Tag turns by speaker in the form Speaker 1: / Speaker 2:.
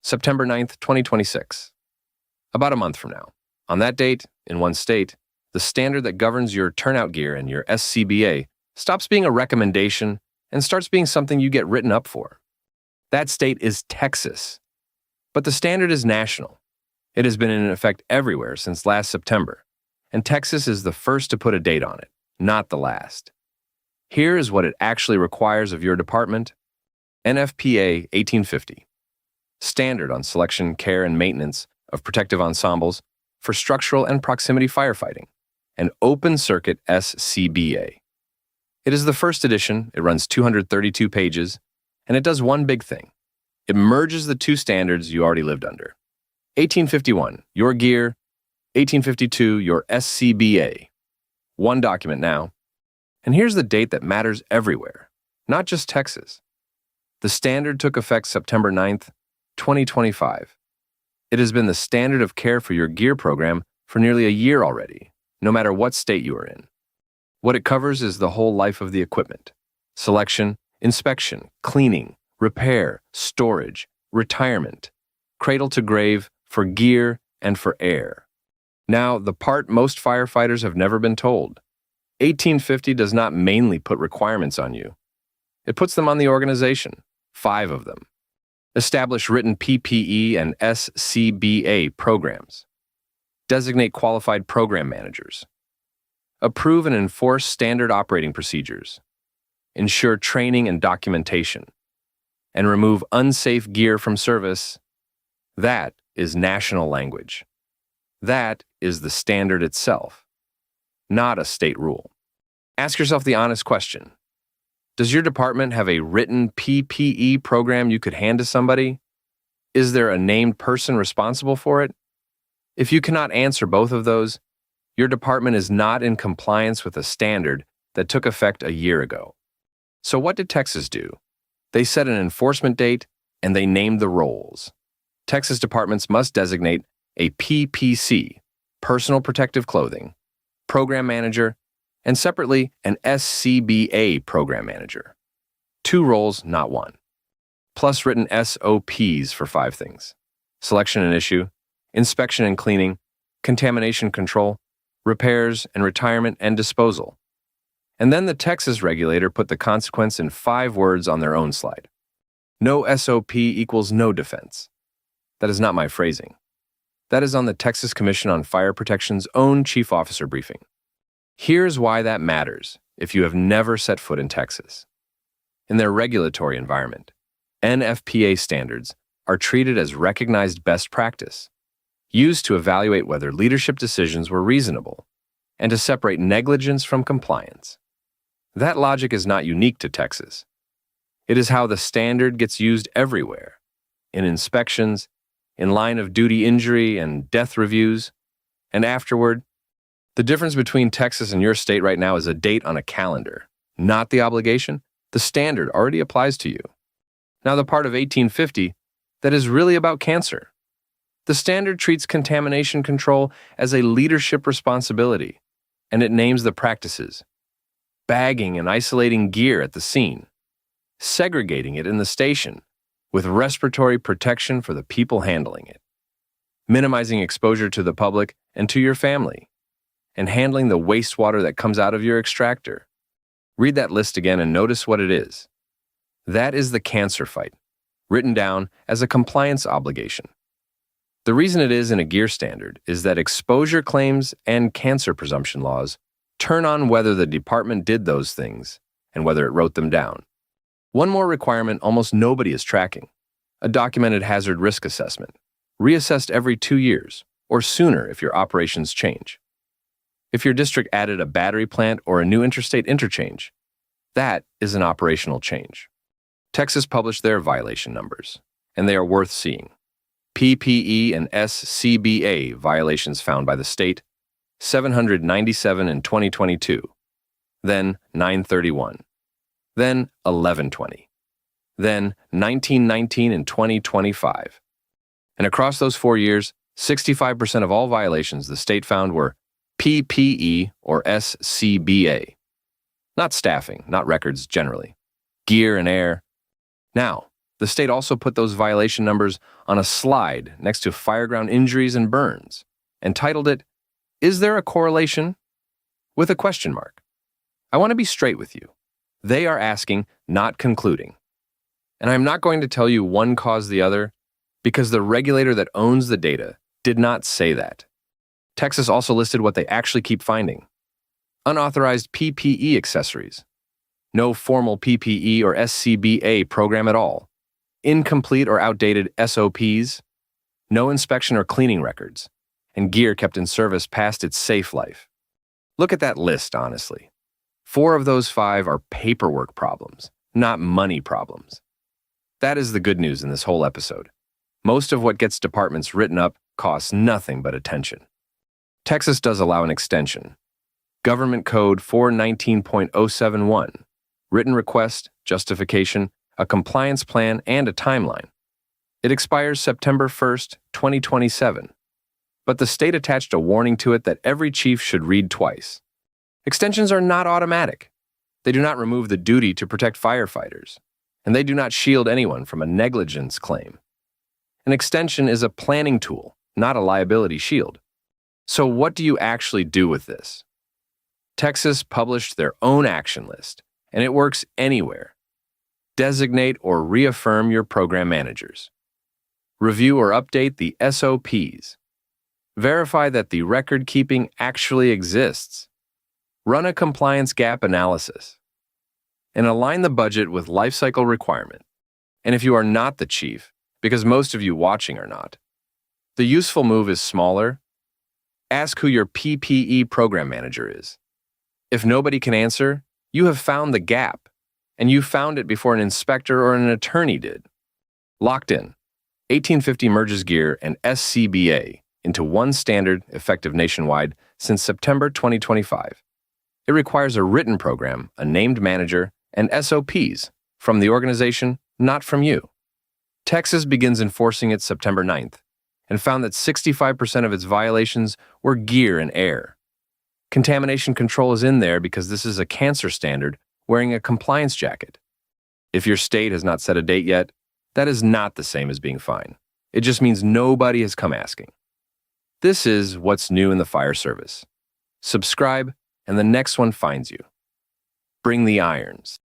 Speaker 1: September 9th, 2026. About a month from now. On that date, in one state, the standard that governs your turnout gear and your SCBA stops being a recommendation and starts being something you get written up for. That state is Texas. But the standard is national. It has been in effect everywhere since last September, and Texas is the first to put a date on it, not the last. Here is what it actually requires of your department. NFPA 1850. Standard on selection, care, and maintenance of protective ensembles for structural and proximity firefighting, an open circuit SCBA. It is the first edition, it runs 232 pages, and it does one big thing. It merges the two standards you already lived under. 1851, your gear. 1852, your SCBA. One document now. And here's the date that matters everywhere, not just Texas. The standard took effect September 9th, 2025. It has been the standard of care for your gear program for nearly a year already, no matter what state you are in. What it covers is the whole life of the equipment: selection, inspection, cleaning, repair, storage, retirement, cradle to grave for gear and for air. Now, the part most firefighters have never been told. 1850 does not mainly put requirements on you. It puts them on the organization, 5 of them. Establish written PPE and SCBA programs. Designate qualified program managers. Approve and enforce standard operating procedures. Ensure training and documentation. And remove unsafe gear from service. That is national language. That is the standard itself, not a state rule. Ask yourself the honest question. Does your department have a written PPE program you could hand to somebody? Is there a named person responsible for it? If you cannot answer both of those, your department is not in compliance with a standard that took effect a year ago. So what did Texas do? They set an enforcement date and they named the roles. Texas departments must designate a PPC, personal protective clothing, program manager, and separately an SCBA program manager. 2 roles, not 1. Plus written SOPs for 5 things: selection and issue, inspection and cleaning, contamination control, repairs and retirement and disposal. And then the Texas regulator put the consequence in 5 words on their own slide. No SOP equals no defense. That is not my phrasing. That is on the Texas Commission on Fire Protection's own chief officer briefing. Here's why that matters if you have never set foot in Texas. In their regulatory environment, NFPA standards are treated as recognized best practice, used to evaluate whether leadership decisions were reasonable, and to separate negligence from compliance. That logic is not unique to Texas. It is how the standard gets used everywhere, in inspections, in line of duty injury and death reviews, and afterward. The difference between Texas and your state right now is a date on a calendar, not the obligation. The standard already applies to you. Now the part of 1850 that is really about cancer. The standard treats contamination control as a leadership responsibility, and it names the practices: bagging and isolating gear at the scene, segregating it in the station with respiratory protection for the people handling it, minimizing exposure to the public and to your family, and handling the wastewater that comes out of your extractor. Read that list again and notice what it is. That is the cancer fight, written down as a compliance obligation. The reason it is in a gear standard is that exposure claims and cancer presumption laws turn on whether the department did those things and whether it wrote them down. One more requirement almost nobody is tracking: a documented hazard risk assessment, reassessed every 2 years, or sooner if your operations change. If your district added a battery plant or a new interstate interchange, that is an operational change. Texas published their violation numbers, and they are worth seeing. PPE and SCBA violations found by the state: 797 in 2022, then 931, then 1120, then 1919 and 2025. And across those 4 years, 65% of all violations the state found were PPE or SCBA. Not staffing, not records generally. Gear and air. Now, The state also put those violation numbers on a slide next to fireground injuries and burns and titled it, "Is there a correlation?" with a question mark. I want to be straight with you. They are asking, not concluding. And I'm not going to tell you one caused the other because the regulator that owns the data did not say that. Texas also listed what they actually keep finding. Unauthorized PPE accessories. No formal PPE or SCBA program at all. Incomplete or outdated SOPs. No inspection or cleaning records. And gear kept in service past its safe life. Look at that list, honestly. 4 of those 5 are paperwork problems, not money problems. That is the good news in this whole episode. Most of what gets departments written up costs nothing but attention. Texas does allow an extension. Government Code 419.071, written request, justification, a compliance plan, and a timeline. It expires September 1st, 2027. But the state attached a warning to it that every chief should read twice. Extensions are not automatic. They do not remove the duty to protect firefighters, and they do not shield anyone from a negligence claim. An extension is a planning tool, not a liability shield. So what do you actually do with this? Texas published their own action list, and it works anywhere. Designate or reaffirm your program managers. Review or update the SOPs. Verify that the record keeping actually exists. Run a compliance gap analysis. And align the budget with lifecycle requirement. And if you are not the chief, because most of you watching are not, the useful move is smaller. Ask who your PPE program manager is. If nobody can answer, you have found the gap, and you found it before an inspector or an attorney did. Locked in. 1850 merges gear and SCBA into one standard effective nationwide since September 2025. It requires a written program, a named manager, and SOPs from the organization, not from you. Texas begins enforcing it September 9th and found that 65% of its violations were gear and air. Contamination control is in there because this is a cancer standard wearing a compliance jacket. If your state has not set a date yet, that is not the same as being fine. It just means nobody has come asking. This is what's new in the fire service. Subscribe, and the next one finds you. Bring the irons.